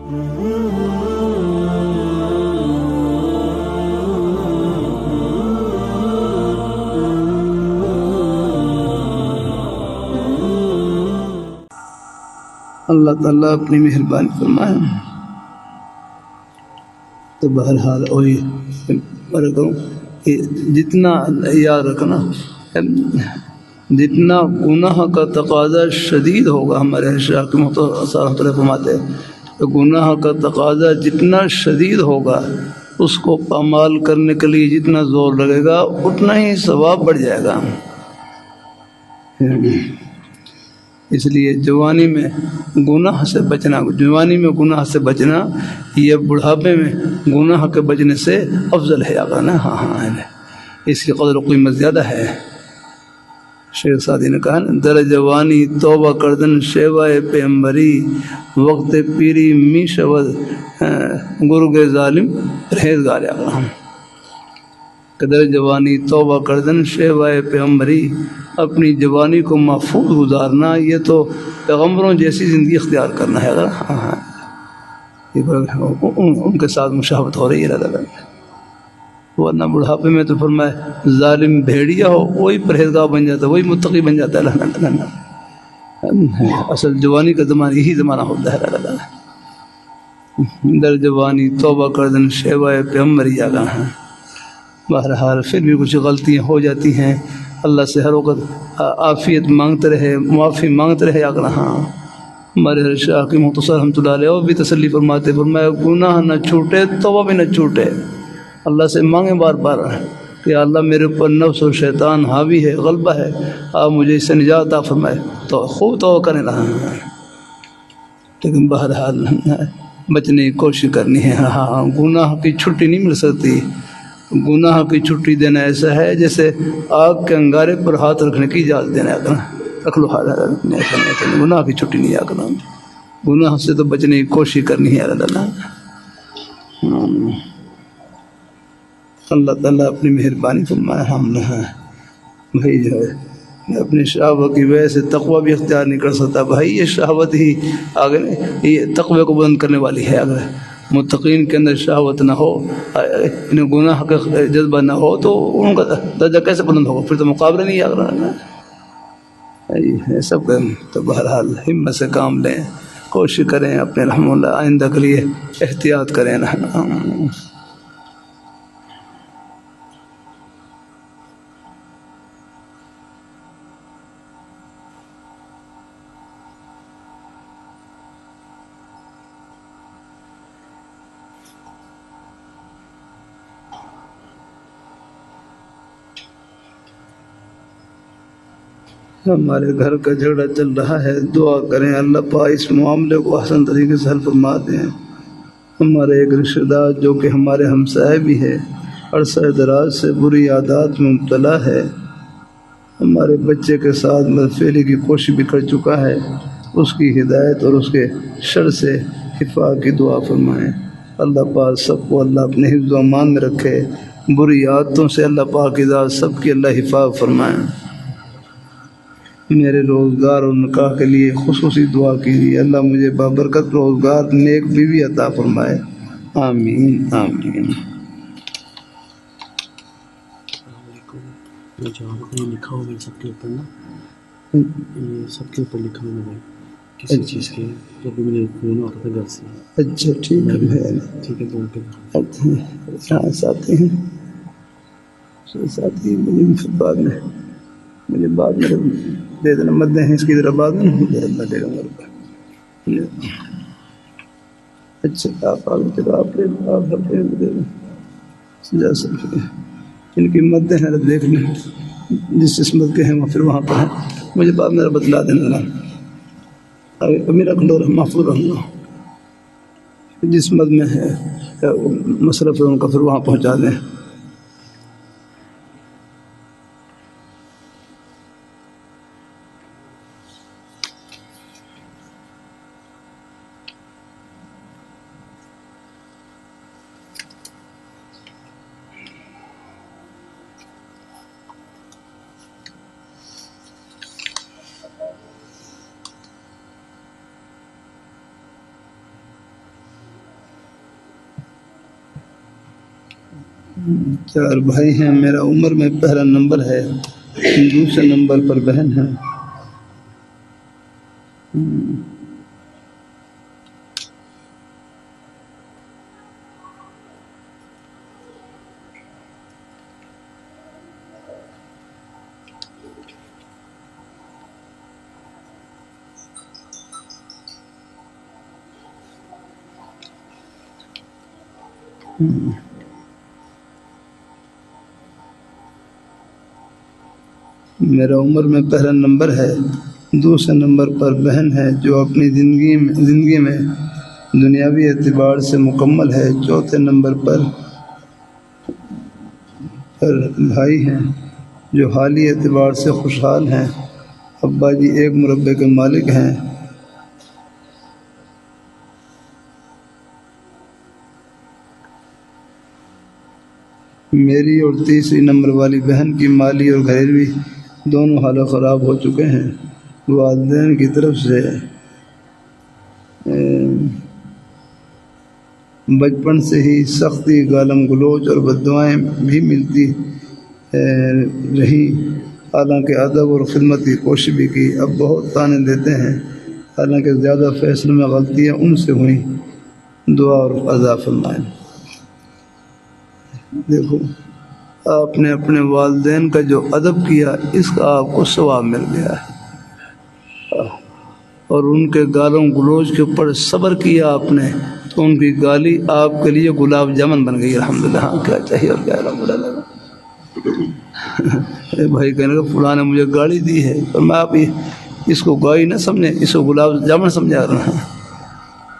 اللہ تعالیٰ اپنی مہربانی فرمائے. تو بہرحال وہی کروں کہ جتنا یاد رکھنا، جتنا گناہ کا تقاضا شدید ہوگا، ہمارے شاہ کے مختصر فرماتے ہیں کہ گناہ کا تقاضا جتنا شدید ہوگا، اس کو پامال کرنے کے لیے جتنا زور لگے گا اتنا ہی ثواب بڑھ جائے گا. اس لیے جوانی میں گناہ سے بچنا، جوانی میں گناہ سے بچنا یہ بڑھاپے میں گناہ کے بچنے سے افضل ہے. آگا نا، ہاں اس کی قدر و قیمت زیادہ ہے. شیخ سعدی نے کہا نا، در جوانی توبہ کردن شیوائے پیمبری، وقت پیری می شود گرگ ظالم پرہیزگار. آگا قدر جوانی توبہ کردن شیوائے پیغمبری، اپنی جوانی کو محفوظ گزارنا یہ تو پیغمبروں جیسی زندگی اختیار کرنا ہے. ان کے ساتھ مشابہت ہو رہی ہے. ورنہ بڑھاپے میں تو فرمائے ظالم بھیڑیا ہو وہی پرہیزگار بن جاتا ہے، وہی متقی بن جاتا ہے. اصل جوانی کا زمانہ یہی زمانہ ہوتا ہے. در جوانی توبہ کردن شیوائے پیغمبری. آگا بہرحال پھر بھی کچھ غلطیاں ہو جاتی ہیں، اللہ سے ہر وقت عافیت مانگتے رہے، معافی مانگتے رہے. آگے ہاں ہمارے شاہ کی مختصر رحمۃ اللہ علیہ وہ بھی تسلی فرماتے، فرمایا گناہ نہ چھوٹے توبہ بھی نہ چھوٹے. اللہ سے مانگیں بار بار کہ اللہ میرے اوپر نفس و شیطان حاوی ہے، غلبہ ہے، آپ مجھے اس سے نجات عطا فرمائے. تو خوب توبہ کریں رہا، لیکن بہرحال بچنے کی کوشش کرنی ہے. ہاں گناہ کی چھٹی نہیں مل سکتی. گناہ کی چھٹی دینا ایسا ہے جیسے آگ کے انگارے پر ہاتھ رکھنے کی اجازت دینا. رکھ لو ہاتھ، گناہ کی چھٹی نہیں. آ گناہ سے تو بچنے کی کوشش کرنی ہے. اللہ تعالیٰ اپنی مہربانی فرمائے. ہم نے بھائی جو ہے اپنی شہوت کی وجہ سے تقوی بھی اختیار نہیں کر سکتا. بھائی یہ شہوت ہی آگے یہ تقوی کو بلند کرنے والی ہے. اگر متقین کے اندر شہوت نہ ہو، انہیں گناہ کا جذبہ نہ ہو، تو ان کا درجہ کیسے بلند ہوگا؟ پھر تو مقابلہ نہیں ہے. سب تو بہرحال ہمت سے کام لیں، کوشش کریں، اپنے رحم اللہ آئندہ کے لیے احتیاط کریں. ہمارے گھر کا جھگڑا چل رہا ہے، دعا کریں اللہ پاک اس معاملے کو حسن طریقے سے حل فرما دیں. ہمارے ایک رشتہ دار جو کہ ہمارے ہمسائے بھی ہے، عرصہ دراز سے بری عادات میں مبتلا ہے، ہمارے بچے کے ساتھ بدفعلی کی کوشش بھی کر چکا ہے. اس کی ہدایت اور اس کے شر سے حفاظت کی دعا فرمائیں. اللہ پاک سب کو اللہ اپنے حفظ و امان میں رکھے، بری عادتوں سے اللہ پاک کی ذات سب کی اللہ حفاظت فرمائیں. میرے روزگار اور نکاح کے لیے خصوصی دعا کیجیے، اللہ مجھے بابرکت روزگار نیک بیوی عطا فرمائے. آمین آمین. لکھا ہو سب کے اوپر نا، یہ سب کے اوپر لکھا ہوا ہے کسی چیز کے، جو بھی مجھے فون آ رہا تھا گھر سے. اچھا ٹھیک ہے. ٹھیک ہے تو ہاں ساتھی ہیں، ساتھی مجھے بعد میں دے دینا، مت دیں اس کی طرح بعد میں دے دوں گا. اچھا آپ آگے چلو، آپ دے دیں ان کی مدیں ہیں، دیکھ لیں جس قسمت کے ہیں وہ پھر وہاں پر ہیں. مجھے بعد میرا بتلا دینا، میرا کھنڈور محفوظ رہوں گا. جس مد میں ہے مصرف ہے ان کا پھر وہاں پہنچا دیں. 4 بھائی ہیں، میرا عمر میں پہلا نمبر ہے، دوسرے نمبر پر بہن ہے۔ میرا عمر میں پہلا نمبر ہے، دوسرے نمبر پر بہن ہے جو اپنی زندگی میں دنیاوی اعتبار سے مکمل ہے۔ چوتھے نمبر پر بھائی ہیں جو حالی اعتبار سے خوشحال ہیں۔ ابا جی 1 مربع کے مالک ہیں۔ میری اور تیسری نمبر والی بہن کی مالی اور گھریلوی دونوں حالات خراب ہو چکے ہیں۔ والدین کی طرف سے بچپن سے ہی سختی، گالم گلوچ اور بددعائیں بھی ملتی رہی، حالانکہ ادب اور خدمت کی کوشش بھی کی۔ اب بہت طعنے دیتے ہیں، حالانکہ زیادہ فیصلوں میں غلطیاں ان سے ہوئیں۔ دعا اور عطا فرمائیں۔ دیکھو، آپ نے اپنے والدین کا جو ادب کیا، اس کا آپ کو ثواب مل گیا ہے، اور ان کے گالوں گلوچ کے اوپر صبر کیا آپ نے، تو ان کی گالی آپ کے لیے گلاب جامن بن گئی۔ الحمدللہ۔ ہاں، کیا چاہیے اور کیا الحمدللہ لگا۔ بھائی کہنے لگا فلاں نے مجھے گالی دی ہے، اور میں آپ اس کو گالی نہ سمجھیں، اس کو گلاب جامن سمجھا رہا ہوں۔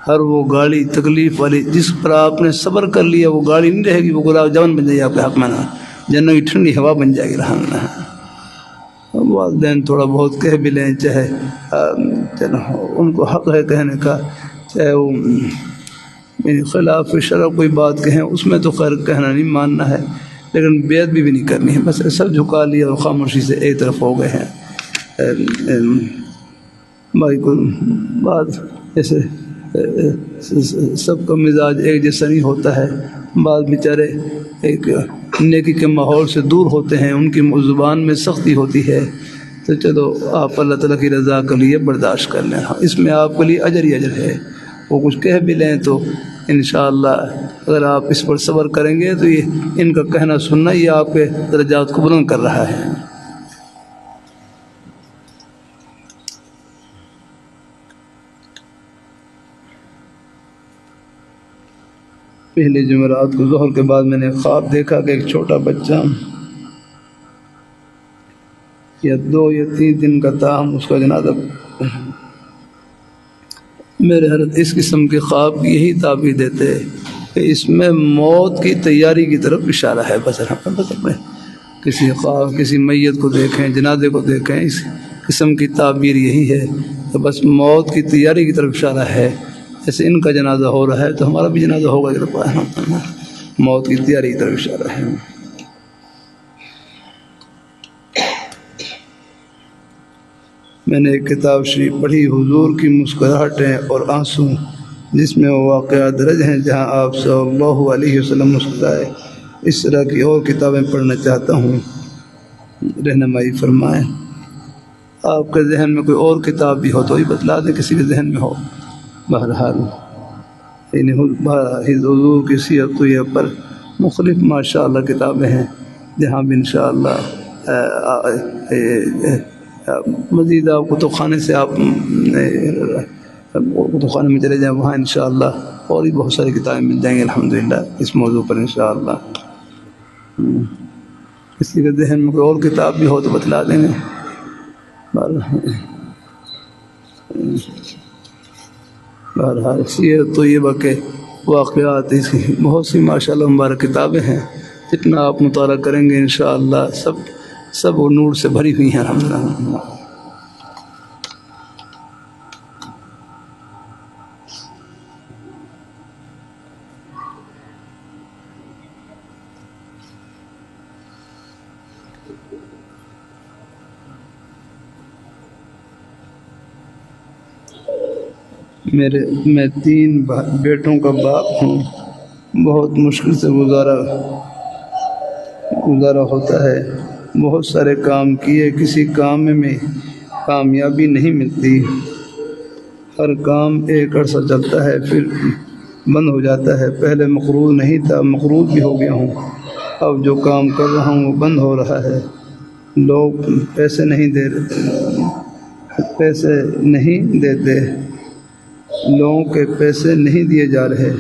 ہر وہ گالی تکلیف والی جس پر آپ نے صبر کر لیا، وہ گالی نہیں رہے گی، وہ گلاب جامن بن جائے گی آپ کے حق میں، نا جنت کی ٹھنڈی ہوا بن جائے گی۔ الحمدللہ۔ والدین تھوڑا بہت کہہ بھی لیں، چاہے ان کو حق ہے کہنے کا، چاہے وہ خلاف شرع کوئی بات کہیں، اس میں تو خیر کہنا نہیں ماننا ہے، لیکن بے ادبی بھی نہیں کرنی ہے۔ بس سب جھکا لیا اور خاموشی سے ایک طرف ہو گئے ہیں۔ بھائی کو بات جیسے سب کا مزاج ایک جیسا نہیں ہوتا ہے، بعض بیچارے ایک نیکی کے ماحول سے دور ہوتے ہیں، ان کی زبان میں سختی ہوتی ہے، تو چلو آپ اللہ تعالیٰ کی رضا کے لیے برداشت کر لیں۔ اس میں آپ کے لیے اجر ہی اجر ہے۔ وہ کچھ کہہ بھی لیں تو انشاءاللہ اگر آپ اس پر صبر کریں گے تو یہ ان کا کہنا سننا یہ آپ کے درجات کو بلند کر رہا ہے۔ پہلے جمعرات کو ظہر کے بعد میں نے خواب دیکھا کہ ایک چھوٹا بچہ یا 2 یا 3 دن کا تھا، ہم اس کا جنازہ میرے حضرت اس قسم کے خواب کی یہی تعبیر دیتے کہ اس میں موت کی تیاری کی طرف اشارہ ہے۔ بس اپنے کسی خواب، کسی میت کو دیکھیں، جنازے کو دیکھیں، اس قسم کی تعبیر یہی ہے کہ بس موت کی تیاری کی طرف اشارہ ہے۔ جیسے ان کا جنازہ ہو رہا ہے تو ہمارا بھی جنازہ ہوگا، موت کی تیاری کی طرف اشارہ ہے۔ میں نے ایک کتاب شریف پڑھی، حضور کی مسکراہٹیں اور آنسو، جس میں وہ واقعات درج ہیں جہاں آپ صلی اللہ علیہ وسلم مسکرائے۔ اس طرح کی اور کتابیں پڑھنا چاہتا ہوں، رہنمائی فرمائیں۔ آپ کے ذہن میں کوئی اور کتاب بھی ہو تو ہی بتلا دیں، کسی کے ذہن میں ہو۔ بہرحال حضور کی سیرت پر مختلف ماشاءاللہ کتابیں ہیں، جہاں بھی انشاءاللہ مزید آپ کتب خانے سے آپ کتب خانے میں چلے جائیں، وہاں انشاءاللہ اور بھی بہت ساری کتابیں مل جائیں گی الحمدللہ اس موضوع پر انشاءاللہ۔ کسی کے ذہن میں کوئی اور کتاب بھی ہو تو بتلا دیں گے۔ بہرحال سیرت طیبہ کے واقعات اس کی بہت سی ماشاءاللہ مبارک کتابیں ہیں، جتنا آپ مطالعہ کریں گے انشاءاللہ سب وہ نور سے بھری ہوئی ہیں الحمدللہ۔ میں 3 بیٹوں کا باپ ہوں، بہت مشکل سے گزارا گزارا ہوتا ہے، بہت سارے کام کیے، کسی کام میں کامیابی نہیں ملتی، ہر کام ایک عرصہ چلتا ہے پھر بند ہو جاتا ہے، پہلے مقروض نہیں تھا، مقروض بھی ہو گیا ہوں، اب جو کام کر رہا ہوں وہ بند ہو رہا ہے، لوگ پیسے نہیں دیتے، لوگوں کے پیسے نہیں دیے جا رہے،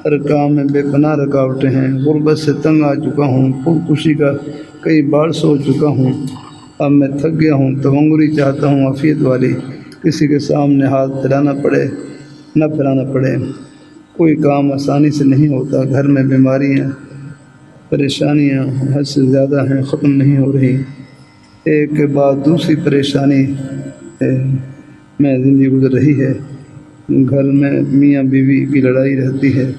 ہر کام میں بے پناہ رکاوٹیں ہیں، غربت سے تنگ آ چکا ہوں، خودکشی کا کئی بار سوچ چکا ہوں، اب میں تھک گیا ہوں، تونگری چاہتا ہوں عافیت والی، کسی کے سامنے ہاتھ پھیلانا پڑے نہ پھیلانا پڑے، کوئی کام آسانی سے نہیں ہوتا، گھر میں بیماریاں پریشانیاں حد سے زیادہ ہیں، ختم نہیں ہو رہی، ایک کے بعد دوسری پریشانی میں زندگی گزر رہی ہے، گھر میں میاں بیوی کی لڑائی رہتی ہے،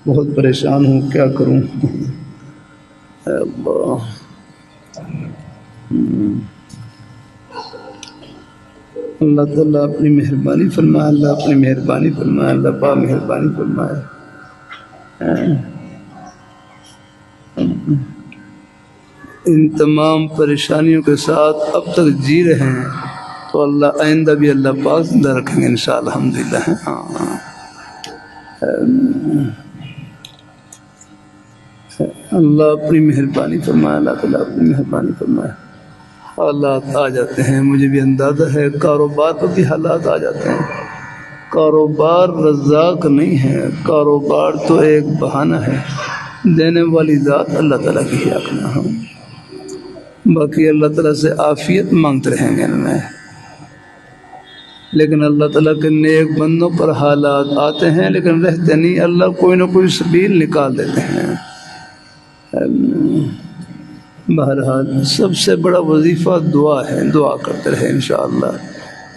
بہت پریشان ہوں، کیا کروں؟ اللہ تعالیٰ اپنی مہربانی فرمائے، اللہ اپنی مہربانی فرمائے، اللہ پاک مہربانی فرمائے۔ ان تمام پریشانیوں کے ساتھ اب تک جی رہے ہیں تو اللہ آئندہ بھی اللہ پاک زندہ رکھیں گے انشاءاللہ، الحمدللہ۔ اللہ اپنی مہربانی فرمائے، اللہ تعالیٰ اپنی مہربانی فرمائے۔ حالات آ جاتے ہیں، مجھے بھی اندازہ ہے، کاروبار پر بھی حالات آ جاتے ہیں، کاروبار رزاق نہیں ہے، کاروبار تو ایک بہانہ ہے، دینے والی ذات اللہ تعالیٰ کی حق نہ ہو، باقی اللہ تعالیٰ سے عافیت مانگتے رہیں گے میں، لیکن اللہ تعالیٰ کے نیک بندوں پر حالات آتے ہیں لیکن رہتے نہیں، اللہ کوئی نہ کوئی سبیل نکال دیتے ہیں۔ بہرحال سب سے بڑا وظیفہ دعا ہے، دعا کرتے رہے انشاءاللہ،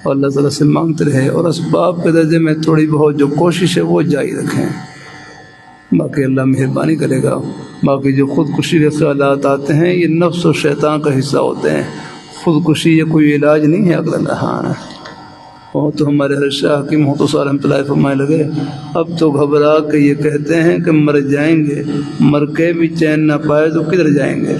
اور اللہ تعالیٰ سے مانگتے رہے، اور اسباب کے درجے میں تھوڑی بہت جو کوشش ہے وہ جاری رکھیں، باقی اللہ مہربانی کرے گا۔ باقی جو خودکشی کے خیالات آتے ہیں یہ نفس و شیطان کا حصہ ہوتے ہیں، خودکشی یہ کوئی علاج نہیں ہے اگر ہاں وہ تو ہمارے حضرت شاہ حکیم محمد صلی اللہ علیہ فرمائے لگے، اب تو گھبرا کے یہ کہتے ہیں کہ مر جائیں گے، مر کے بھی چین نہ پائے تو کدھر جائیں گے،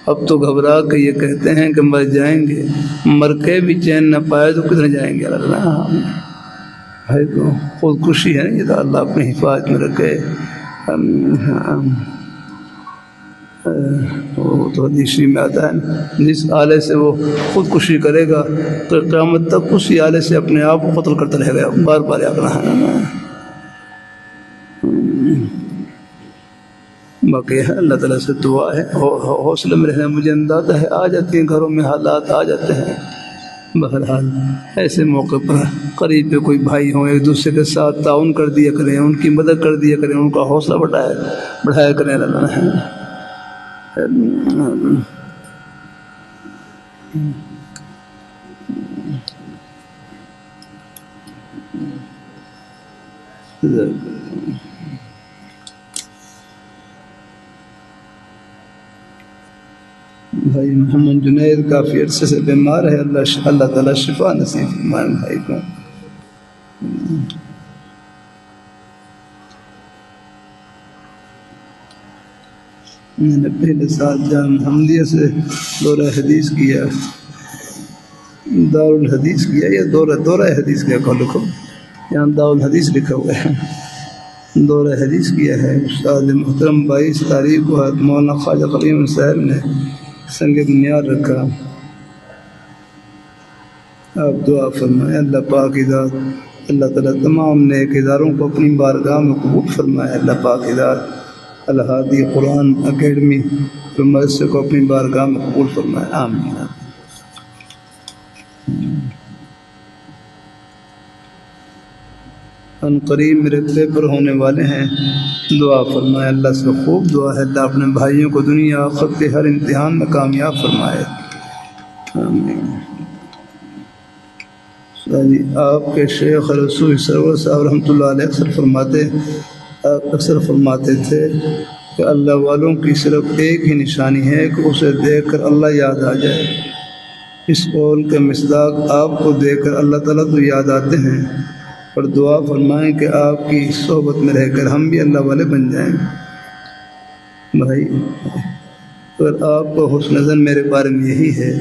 اب تو گھبرا کے یہ کہتے ہیں کہ مر جائیں گے، مر کے بھی چین نہ پائے تو کدھر جائیں گے، بھائی تو خودکشی ہے نا، یہ تو اللہ اپنی حفاظت میں رکھے۔ وہ تو حدیث میں آتا ہے، جس آلے سے وہ خودکشی کرے گا تو قیامت تک اسی آلے سے اپنے آپ کو قتل کرتا رہے گا، بار بار یاد رہنا ہے۔ باقی ہے اللہ تعالیٰ سے دعا ہے، حوصلے میں رہنا، مجھے اندازہ ہے آ جاتی ہیں گھروں میں حالات آ جاتے ہیں، بہرحال ایسے موقع پر قریب پہ کوئی بھائی ہوں ایک دوسرے کے ساتھ تعاون کر دیا کریں، ان کی مدد کر دیا کریں، ان کا حوصلہ بڑھایا کریں، اللہ ہے۔ بھائی محمد جنید کافی عرصے سے بیمار ہے، اللہ تعالیٰ شفا نصیب فرمائے بھائی کو۔ میں نے پہلے سال جان حمدیہ سے دورہ حدیث کیا، دارالحدیث کیا یا دورہ حدیث کیا کو لکھو، یہاں دارالحدیث لکھا ہوا ہے، دورہ حدیث کیا ہے، استاد محترم 22 تاریخ کو مولانا خواجہ کلیم صاحب نے سنگ بنیاد رکھا۔ آپ دعا فرمائیں اللہ پاک کی ذات، اللہ تعالیٰ تمام نیک اداروں کو اپنی بارگاہ میں قبول فرمائے، اللہ پاک کی ذات الہادی قرآن اکیڈمی مدرسے کو اپنی بارگاہ میں قبول فرمائے، آمین۔ ان قریب میرے پیپر ہونے والے ہیں، دعا فرمائے، اللہ سے خوب دعا ہے اللہ اپنے بھائیوں کو دنیا آخرت کے ہر امتحان میں کامیاب فرمائے، آمین۔ آپ کے شیخ رسول سرور صاحب رحمۃ اللہ علیہ اکثر فرماتے تھے کہ اللہ والوں کی صرف ایک ہی نشانی ہے کہ اسے دیکھ کر اللہ یاد آ جائے، اس قول کے مصداق آپ کو دیکھ کر اللہ تعالیٰ تو یاد آتے ہیں، اور دعا فرمائیں کہ آپ کی صحبت میں رہ کر ہم بھی اللہ والے بن جائیں۔ بھائی اگر آپ کا حسن زن میرے بارے میں یہی ہے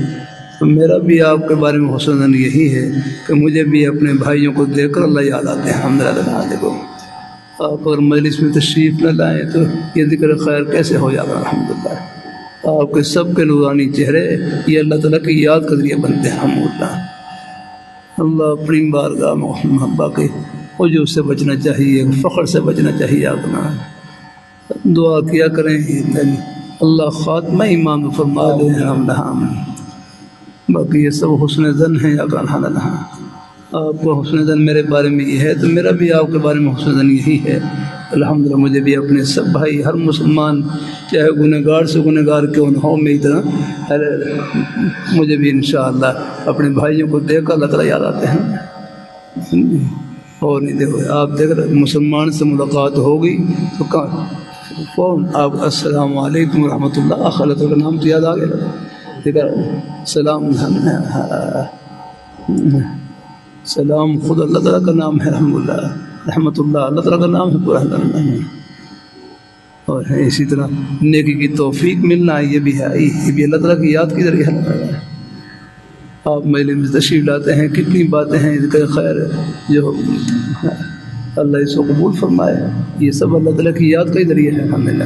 تو میرا بھی آپ کے بارے میں حسن زن یہی ہے کہ مجھے بھی اپنے بھائیوں کو دیکھ کر اللہ یاد آتے ہیں. الحمدللہ. دیکھو آپ اگر مجلس میں تشریف نہ لائیں تو یہ ذکر خیر کیسے ہو جاتا. الحمدللہ آپ کے سب کے نورانی چہرے یہ اللہ تعالیٰ کی یاد کا ذریعہ بنتے ہیں. الحمدللہ. اللہ اپنی بارگاہ محبہ کے عجب سے بچنا چاہیے, فخر سے بچنا چاہیے. اپنا دعا کیا کریں اللہ خاتمہ ایمان فرما دے. باقی یہ سب حسن زن ہیں. الحمدللہ آپ کا حسن زن میرے بارے میں یہ ہے تو میرا بھی آپ کے بارے میں حسن زن یہی ہے. الحمدللہ مجھے بھی اپنے سب بھائی ہر مسلمان چاہے گنہگار سے گنہگار کیوں نہ ہو میری طرح مجھے بھی انشاءاللہ اپنے بھائیوں کو دیکھ کر اللہ تعالیٰ یاد آتے ہیں. اور نہیں دیکھو آپ دیکھ رہے مسلمان سے ملاقات ہوگی تو فون آپ السلام علیکم ورحمۃ اللہ. اللہ تعالیٰ کا نام تو یاد آ گیا. ٹھیک ہے سلام سلام خود اللہ تعالیٰ کا نام ہے. الحمدللہ رحمۃ اللہ اللہ تعالیٰ کا نام ہے پورا. اور اسی طرح نیکی کی توفیق ملنا یہ بھی ہے, یہ بھی اللہ تعالیٰ کی یاد کی ذریعہ ہے. آپ مجلس میں تشریف لاتے ہیں, کتنی باتیں ہیں ذکر خیر جو اللہ اس کو قبول فرمائے, یہ سب اللہ تعالیٰ کی یاد کا ہی ذریعہ ہے. الحمدللہ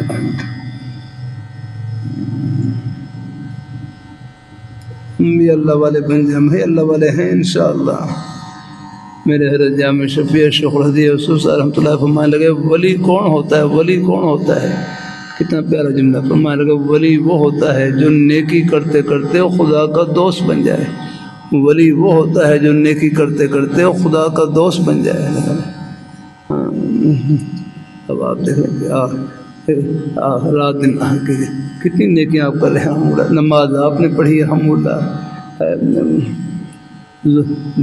ہم بھی اللہ والے بن جائیں, ہم اللہ والے ہیں انشاءاللہ. میرے حضرت جامع شفیع شیخ الحدیث یوسف رحمۃ اللہ فرمانے لگے ولی کون ہوتا ہے, ولی کون ہوتا ہے. کتنا پیارا جملہ. فرمانے لگے ولی وہ ہوتا ہے جو نیکی کرتے کرتے خدا کا دوست بن جائے. ولی وہ ہوتا ہے جو نیکی کرتے کرتے خدا کا دوست بن جائے. اب آپ دیکھیں رات دن کتنی نیکیاں آپ کر رہے ہیں. نماز آپ نے پڑھی الحمدللہ,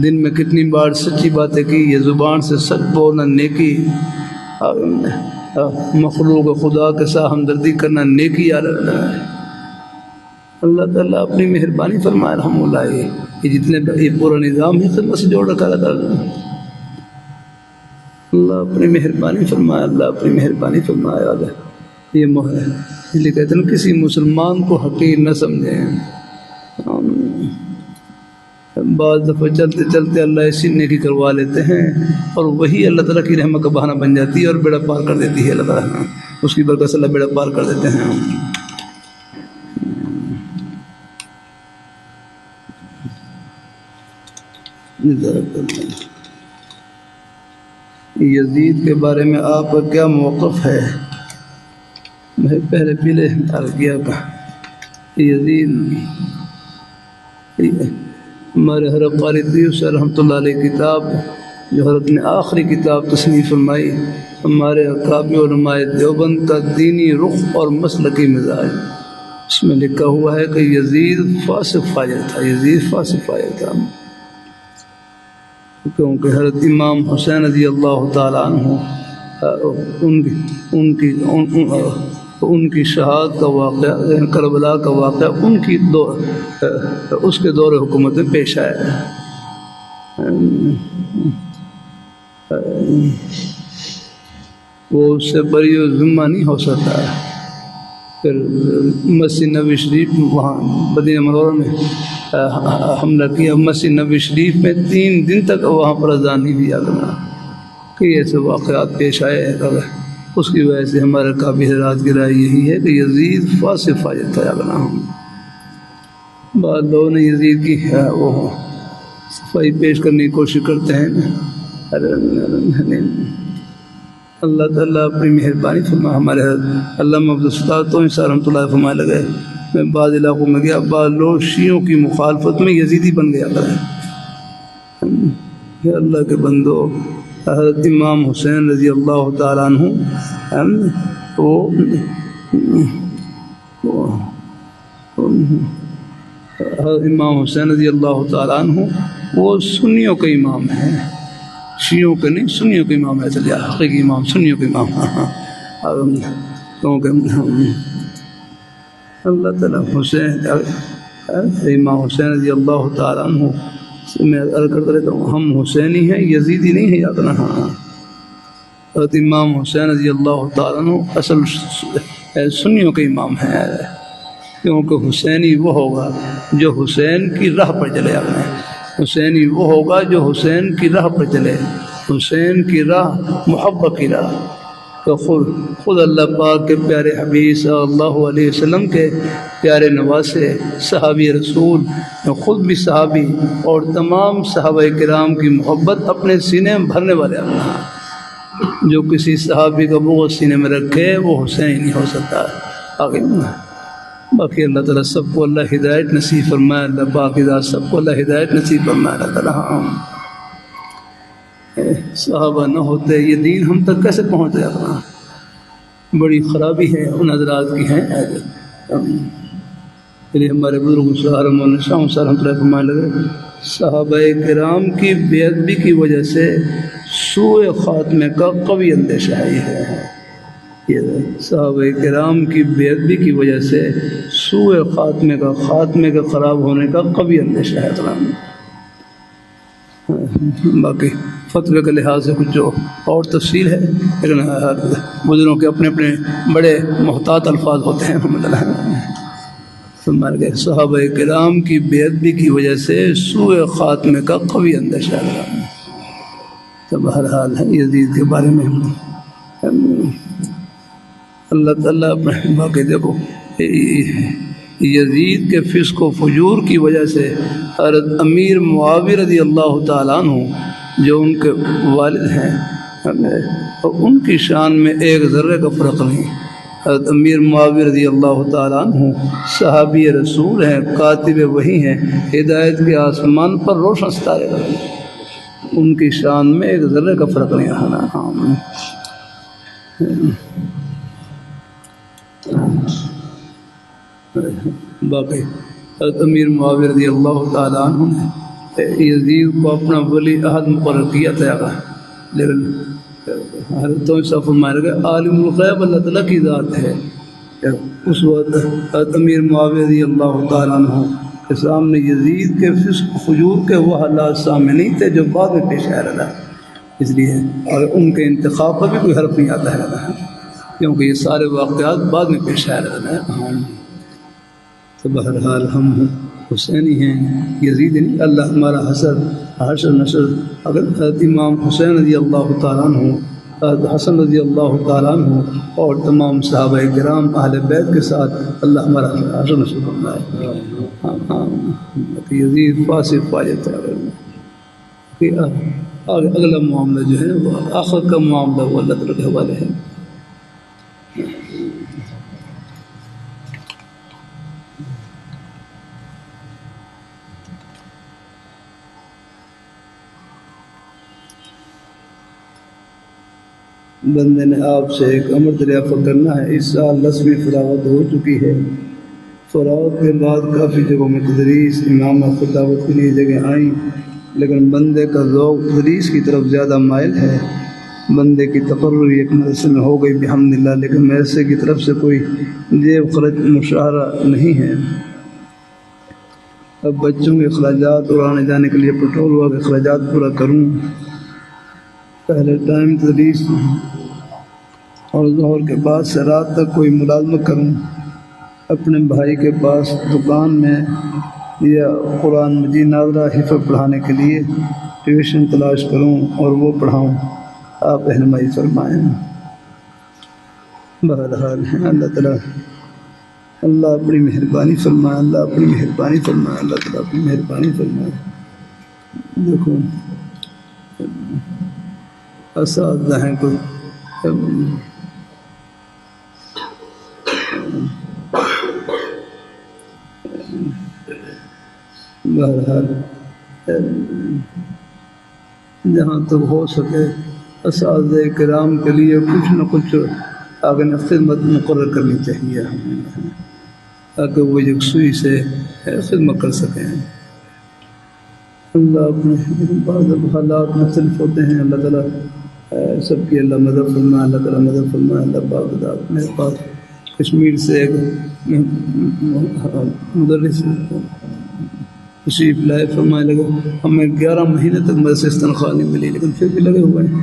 دن میں کتنی بار سچی باتیں کی, یہ زبان سے سچ بولنا نیکی, مخلوق خدا کے ساتھ ہمدردی کرنا نیکی. اللہ تعالیٰ اپنی مہربانی فرمائے. الحمدللہ یہ جتنے یہ پورا نظام ہے خدمت سے جوڑ رکھا اللہ. اللہ اپنی مہربانی فرمائے, اللہ اپنی مہربانی فرمائے. یہ ہے اس لیے کہتے ہیں کسی مسلمان کو حقیر نہ سمجھیں. بعض دفعہ چلتے چلتے اللہ ایسی نیکی کروا لیتے ہیں اور وہی اللہ تعالیٰ کی رحمت کا بہانہ بن جاتی ہے اور بیڑا پار کر دیتی ہے. اللہ تعالیٰ اس کی برکت سے اللہ بیڑا پار کر دیتے ہیں. یزید کے بارے میں آپ کا کیا موقف ہے؟ میں پہلے پیلے کیا تھا. یزید ہمارے حضرت قاری دیوسی رحمۃ اللہ علیہ کتاب جو حضرت نے آخری کتاب تصنیف فرمائی, ہمارے اکابر علماء دیوبند کا دینی رخ اور مسلکی مزاج, اس میں لکھا ہوا ہے کہ یزید فاسق فاجر تھا. یزید فاسق فاجر تھا کیونکہ حضرت امام حسین رضی اللہ تعالیٰ عنہ ان کی شہادت کا واقعہ, کربلا کا واقعہ ان کی اس کے دور حکومت میں پیش آیا. وہ اس سے بری و ذمہ نہیں ہو سکتا. پھر مسجد نبوی شریف وہاں مدینہ منورہ میں حملہ کیا. مسجد نبوی شریف میں 3 دن تک وہاں پر اذان نہیں دیا کرنا کہ ایسے واقعات پیش آئے. اس کی وجہ سے ہمارے قابل حضرات کی رائے یہی ہے کہ یزید فاسق فاجر تھا. بعض لوگوں نے یزید کی وہ صفائی پیش کرنے کی کوشش کرتے ہیں. اللہ تعالیٰ اپنی مہربانی فرما. ہمارے علامہ عبدالستار تو انصار رحمۃ اللہ فرمائے لگے, میں بعض علاقوں میں گیا, بعض لوگ شیعوں کی مخالفت میں یزیدی بن گیا کریں. کہ اللہ کے بندو, حضرت امام حسین رضی اللہ تعالیٰ عنہ امام حسین رضی اللہ تعالیٰ عنہ وہ سنیوں کے امام ہیں, شیعوں کے نہیں, سنیوں کے امام ہے. چلیے حقیقی امام سنیوں کے امام. کیونکہ اللہ تعالیٰ حسین امام حسین رضی اللہ تعالیٰ عنہ میں عرض کرتا رہتا ہوں, ہم حسینی ہیں, یزیدی نہیں ہے یاد رہنا. حضرت امام حسین رضی اللہ تعالیٰ عنہ اصل سنیوں کے امام ہیں. کیونکہ حسینی وہ ہوگا جو حسین کی راہ پر چلے اپنے، حسینی وہ ہوگا جو حسین کی راہ پر چلے، حسین کی راہ محبت کی راہ۔ تو خود اللہ پاک کے پیارے حبیب صلی اللہ علیہ وسلم کے پیارے نواسے صحابی رسول، خود بھی صحابی اور تمام صحابہ کرام کی محبت اپنے سینے میں بھرنے والے اللہ، جو کسی صحابی کا بغض سینے میں رکھے وہ حسین ہی نہیں ہو سکتا۔ آگے باقی اللہ تعالیٰ سب کو اللہ ہدایت نصیب فرمائے، اللہ پاک ذات سب کو اللہ ہدایت نصیب فرمائے اللہ تعالیٰ۔ صحابہ نہ ہوتے یہ دین ہم تک کیسے پہنچ جاتا؟ بڑی خرابی ہے ان حضرات کی ہے۔ ہمارے بزرگ فرمانے لگے صحابہ کرام کی بے ادبی کی وجہ سے سوء خاتمے کا قوی اندیشہ ہے۔ یہ صحابہ کرام کی بے ادبی کی وجہ سے سوء خاتمے کا خراب ہونے کا قوی اندیشہ ہے۔ باقی فتوے کے لحاظ سے کچھ جو اور تفصیل ہے، لیکن بزرگوں کے اپنے اپنے بڑے محتاط الفاظ ہوتے ہیں۔ فرمایا گیا صحابہ کرام کی بے ادبی کی وجہ سے سوء خاتمے کا قوی اندیشہ ہے۔ تو بہرحال ہے یزید کے بارے میں اللہ تعالیٰ اپنے باقی دیکھو یزید کے فسق و فجور کی وجہ سے حضرت امیر معاویہ رضی اللہ تعالیٰ عنہ جو ان کے والد ہیں ان کی شان میں ایک ذرے کا فرق نہیں۔ حضرت امیر معاویہ رضی اللہ تعالیٰ عنہ صحابی رسول ہیں، کاتب وحی ہیں، ہدایت کے آسمان پر روشن ستارے رہے، ان کی شان میں ایک ذرے کا فرق نہیں رہا۔ باقی حضرت امیر معاویہ رضی اللہ تعالیٰ عنہ نے یزید کو اپنا ولی عہد مقرر کیا تھا، لیکن حضرت فرمایا گیا عالم الغیب اللہ تعالیٰ کی ذات ہے۔ اس وقت حضرت امیر معاویہ رضی اللہ تعالیٰ عنہ کے سامنے یزید کے فسق فجور کے وہ حالات سامنے نہیں تھے جو بعد میں پیش آ رہا، اس لیے اور ان کے انتخاب پر بھی کوئی حرف نہیں آتا ہے، کیونکہ یہ سارے واقعات بعد میں پیش آ رہے ہیں۔ تو بہرحال ہم حسینی ہیں، یزید نہیں۔ اللہ ہمارا حشر نشر اگر حضرت امام حسین رضی اللہ تعالیٰ عنہ، حضرت حسن رضی اللہ تعالیٰ عنہ اور تمام صحابہ کرام اہل بیت کے ساتھ اللہ ہمارا حشر نشر فرمائے۔ یزید فاسق فاجر ہے۔ اگلا معاملہ جو ہے وہ آخر کا معاملہ وہ اللہ تعالیٰ کے حوالے ہے۔ بندے نے آپ سے ایک امر دریافت کرنا ہے۔ اس سال رسمی فراغت ہو چکی ہے، فراغت کے بعد کافی جگہوں میں تدریس امامہ خطابت کے لیے جگہ آئیں، لیکن بندے کا ذوق تدریس کی طرف زیادہ مائل ہے۔ بندے کی تقرری ایک مدرسے میں ہو گئی بحمدللہ، لیکن مدرسے کی طرف سے کوئی جیب خرچ مشاہرہ نہیں ہے۔ اب بچوں کے اخراجات اور آنے جانے کے لیے پیٹرول ہوا کے اخراجات پورا کروں، پہلے ٹائم تدریس اور ظہر کے بعد سے رات تک کوئی ملازمت کروں، اپنے بھائی کے پاس دکان میں یا قرآن مجید ناظرہ حفظ پڑھانے کے لیے ٹیوشن تلاش کروں اور وہ پڑھاؤں، آپ رہنمائی فرمائیں۔ بہرحال اللہ تعالیٰ اللہ اپنی مہربانی فرمائے، اللہ اپنی مہربانی فرمائے، اللہ تعالیٰ اپنی مہربانی فرمائے۔ دیکھو اساتذہ ہیں کوئی بہرحال جہاں تک ہو سکے اساتذہ کرام کے لیے کچھ نہ کچھ آگے خدمت مقرر کرنی چاہیے تاکہ وہ یکسوئی سے خدمت کر سکیں۔ اللہ اپنے بعض حالات مختلف ہوتے ہیں، اللہ تعالیٰ سب کی اللہ مدد فرمائے، اللہ تعالیٰ مدد فرمائے۔ اللہ پاک میرے پاس کشمیر سے ایک مدرس تشریف لائے، فرمائے لگے ہمیں 11 مہینے تک مدرسے سے تنخواہ نہیں ملی، لیکن پھر بھی لگے ہوئے ہیں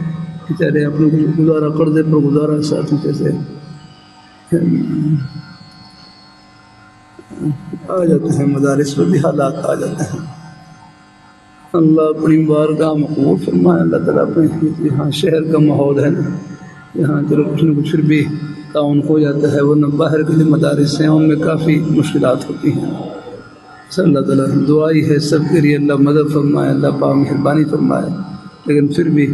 بیچارے، اپنے کو گزارا قرضے پر گزارا ساتھی جیسے آ جاتے ہیں، مدارس پر بھی حالات آ جاتے ہیں۔ اللہ اپنی بارگاہ میں قبول فرمائے۔ اللہ تعالیٰ اپنے یہاں شہر کا ماحول ہے نا، یہاں چلو کچھ نہ کچھ پھر بھی تعاون ہو جاتا ہے، ورنہ باہر کے جو مدارس ہیں ان میں کافی مشکلات ہوتی ہیں۔ صلی اللہ تعالیٰ دعائی ہے سب کے لیے اللہ مدد فرمائے، اللہ پاک مہربانی فرمائے۔ لیکن پھر بھی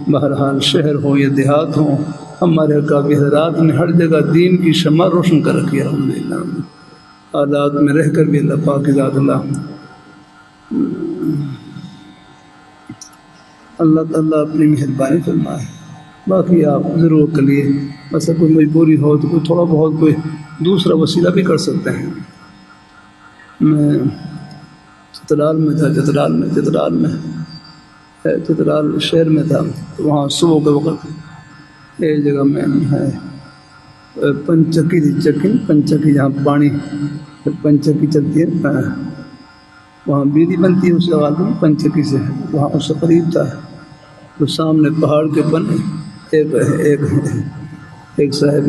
بہرحال شہر ہو یا دیہات ہوں، ہمارے اکابر حضرات نے ہر جگہ دین کی شمع روشن کر رکھی ہے الحمدللہ۔ حالات میں رہ کر بھی اللہ پاک کی ذات اللہ تعالیٰ اپنی مہربانی فرمائے۔ باقی آپ ضرور کریے، ایسا کوئی مجبوری ہو تو کوئی تھوڑا بہت کوئی دوسرا وسیلہ بھی کر سکتے ہیں۔ میں چترال میں تھا، چترال شہر میں تھا، تو وہاں صبح کے وقت ایک جگہ میں ہے پنچکی جہاں پانی پنچکی چلتی ہے، وہاں بجلی بنتی ہے، اس کا عالم پنچکی سے ہے، وہاں اس سے قریب تھا۔ تو سامنے پہاڑ کے اوپر ایک صاحب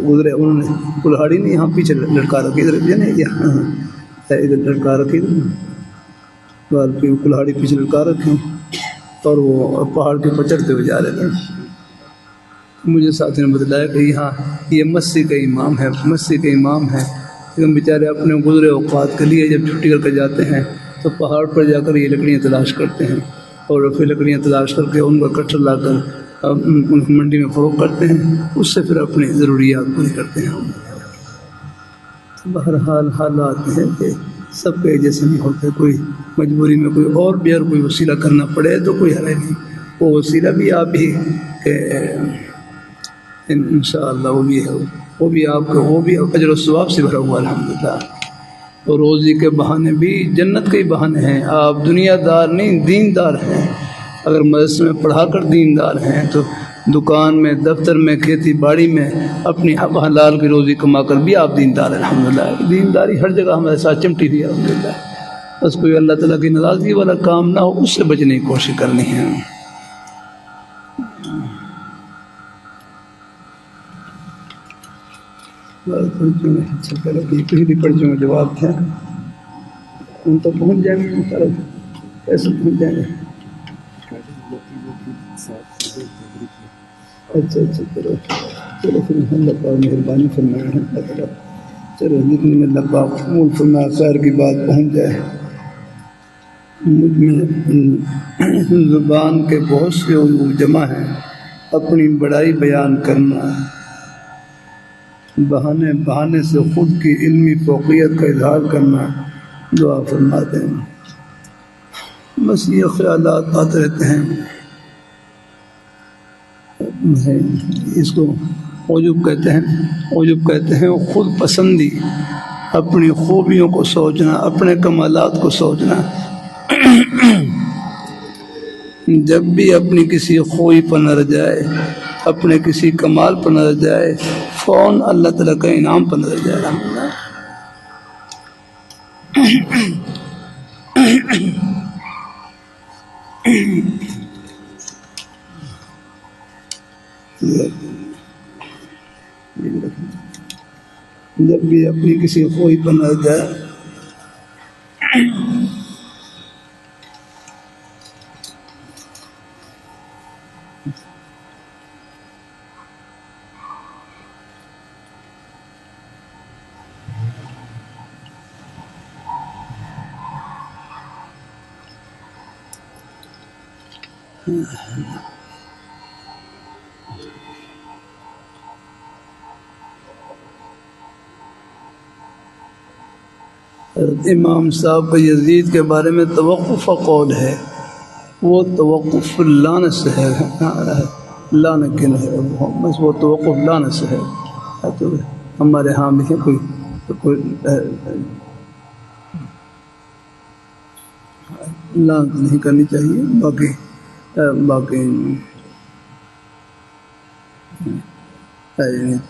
گزرے، انہوں نے کلہاڑی نہیں یہاں پیچھے لٹکا رکھی، ادھر لٹکا رکھی، کلہاڑی پیچھے لٹکا رکھی، اور وہ پہاڑ کے اوپر چڑھتے ہوئے جا رہے تھے۔ مجھے ساتھی نے بتلایا کہ یہاں یہ مسجد کا امام ہے، لیکن بیچارے اپنے گزرے اوقات کے لیے جب چھٹی کر کے جاتے ہیں تو پہاڑ پر جا کر یہ لکڑیاں تلاش کرتے ہیں، اور پھر لکڑیاں تلاش کر کے ان کا کٹر لا کر منڈی میں فروخت کرتے ہیں، اس سے پھر اپنی ضروریات پوری کرتے ہیں۔ بہرحال حالات ہیں کہ سب کے جیسے نہیں ہوتے، کوئی مجبوری میں کوئی اور بھی کوئی وسیلہ کرنا پڑے تو کوئی حرج نہیں، وہ وسیلہ بھی آپ ہی کہ انشاءاللہ وہ بھی آپ کا وہ بھی اجر و ثواب سے بھرا ہوا الحمدللہ۔ اور روزی کے بہانے بھی جنت کے ہی بہانے ہیں، آپ دنیا دار نہیں دیندار ہیں۔ اگر مدرسے میں پڑھا کر دیندار ہیں تو دکان میں، دفتر میں، کھیتی باڑی میں اپنی حلال کی روزی کما کر بھی آپ دیندار ہیں الحمدللہ۔ دینداری ہر جگہ ہمارے ساتھ چمٹی ہوئی ہے الحمدللہ، بس کوئی اللہ تعالیٰ کی ناراضگی والا کام نہ ہو، اس سے بچنے کی کوشش کرنی ہے۔ اچھا پہلے پہلی پرچیوں میں جواب تھا، ان تک پہنچ جائیں گے، کیسے پہنچ جائیں گے؟ اچھا چلو پھر اللہ پاک مہربانی فرمائے، اللہ تعالیٰ چلو جتنی میں اللہ پاک قبول فرمائے، خیر کی بات پہنچ جائے۔ مجھ میں زبان کے بہت سے عیوب جمع ہیں، اپنی بڑائی بیان کرنا، بہانے سے خود کی علمی فوقیت کا اظہار کرنا، دعا فرماتے ہیں۔ بس یہ خیالات آتے رہتے ہیں، اس کو عجب کہتے ہیں خود پسندی، اپنی خوبیوں کو سوچنا، اپنے کمالات کو سوچنا۔ جب بھی اپنی کسی خوبی پر نظر جائے، اپنے کسی کمال پر نظر جائے، فوراً اللہ تعالیٰ کا انعام پر نظر جائے الحمدللہ۔ جب بھی اپنی کسی خوبی پر نظر جائے، امام صاحب کا یزید کے بارے میں توقف قول ہے، وہ توقف لعنت سے ہے، لعنت کے نہیں، بس وہ توقف لعنت سے ہے۔ تو ہمارے ہاں بھی ہے کوئی لعنت نہیں کرنی چاہیے، باقی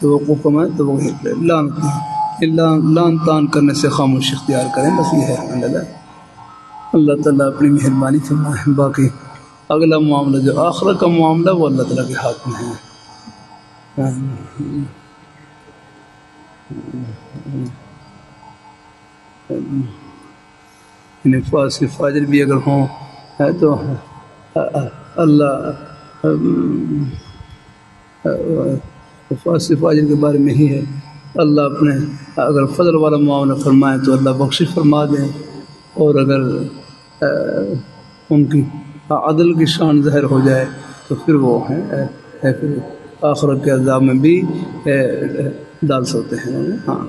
توقف کمائے تو وہ لعنت نہیں، لان تان کرنے سے خاموش اختیار کریں، بس یہ ہے الحمدللہ۔ اللہ تعالیٰ اپنی مہربانی فرمائے۔ باقی اگلا معاملہ جو آخرت کا معاملہ وہ اللہ تعالیٰ کے ہاتھ میں ہے۔ نفاس کے فاجر بھی اگر ہوں ہے تو اللہ نفاس کے فاجر کے بارے میں ہی ہے، اللہ اپنے اگر فضل والا معاونہ فرمائے تو اللہ بخشش فرما دیں، اور اگر ان کی عدل کی شان ظاہر ہو جائے تو پھر وہ پھر آخرت کے عذاب میں بھی ڈال سکتے ہیں۔ ہاں،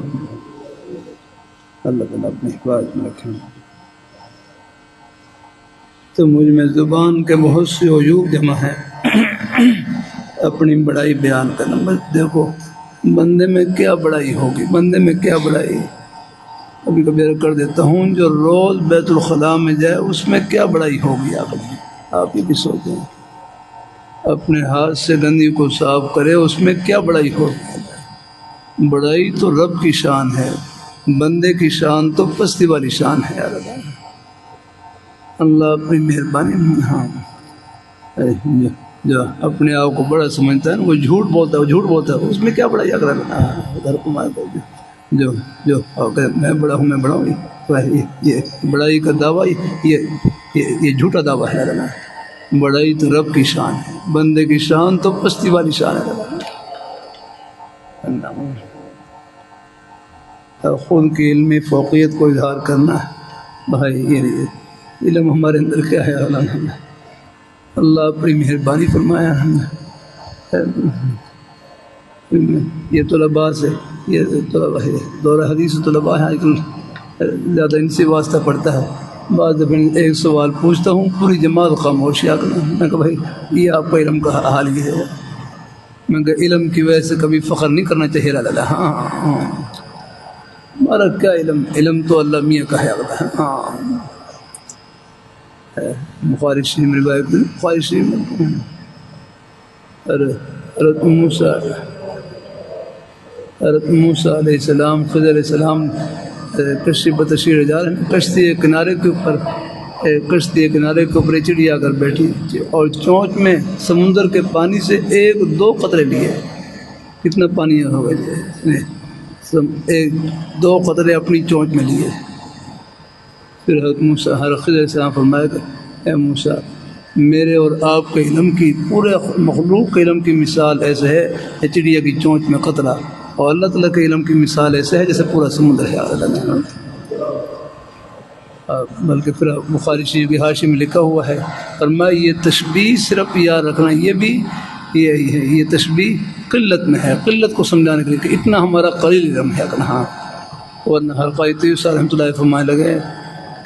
اللہ تعالیٰ اپنی حفاظت میں رکھیں۔ تو مجھ میں زبان کے بہت سے عیوب جمع ہیں، اپنی بڑائی بیان کرنا۔ بس دیکھو بندے میں کیا بڑائی ہوگی، بندے میں کیا بڑائی، کبھی کبھی کر دیتا ہوں، جو روز بیت الخلاء میں جائے اس میں کیا بڑائی ہوگی، آپ ہی بھی سوچیں۔ اپنے ہاتھ سے گندگی کو صاف کرے اس میں کیا بڑائی ہوگی۔ بڑائی تو رب کی شان ہے، بندے کی شان تو پستی والی شان ہے۔ یار اللہ اپنی مہربانی، ہاں جو اپنے آپ کو بڑا سمجھتا ہے وہ جھوٹ بولتا ہے، وہ جھوٹ بولتا ہے، اس میں کیا بڑائی اگر جو میں بڑا ہوں، میں بڑا ہوں، یہ بڑائی کا دعویٰ یہ جھوٹا دعویٰ ہے۔ بڑائی تو رب کی شان ہے، بندے کی شان تو پستی والی شان ہے۔ خود کی علمی فوقیت کو اظہار کرنا بھائی، یہ علم ہمارے اندر کیا ہے؟ اللہ اپنی مہربانی فرمایا۔ یہ طلباء سے، یہ طلباء ہے دورہ حدیث طلباء ہے، آج کل زیادہ ان سے واسطہ پڑتا ہے۔ بعض دفعہ ایک سوال پوچھتا ہوں، پوری جماعت خاموشی کرنا، میں کہا بھائی یہ آپ کا علم کا حال یہ ہے۔ میں کہا علم کی وجہ سے کبھی فخر نہیں کرنا چاہیے۔ ہاں ہمارا کیا علم، علم تو اللہ میاں کا ہے۔ ہاں بخاری شریف میں روایت، بخاری شریف میں حضرت موسیٰ علیہ السلام، خضر علیہ السلام کشتی بتشیر جا رہے ہیں، کشتی کے کنارے کے اوپر ایک چڑیا آ کر بیٹھی اور چونچ میں سمندر کے پانی سے 1-2 قطرے لیے۔ کتنا پانی ہو گیا، 1-2 قطرے اپنی چونچ میں لیے۔ پھر حضرت خضر علیہ السلام فرمایا کہ اے موسیٰ، میرے اور آپ کے علم کی، پورے مخلوق کے علم کی مثال ایسے ہے چڑیا کی چونچ میں قطرہ، اور اللہ تعالیٰ کے علم کی مثال ایسے ہے جیسے پورا سمندر ہے۔ بلکہ پھر بخاری شریف کی حاشی میں لکھا ہوا ہے، فرمایا یہ تشبیہ صرف یاد رکھنا، یہ بھی یہ تشبیہ قلت میں ہے، قلت کو سمجھانے کے لیے کہ اتنا ہمارا قلیل علم ہے۔ ہاں، ورنہ حلقہ طیوسہ رحمۃ اللہ فرمانے لگے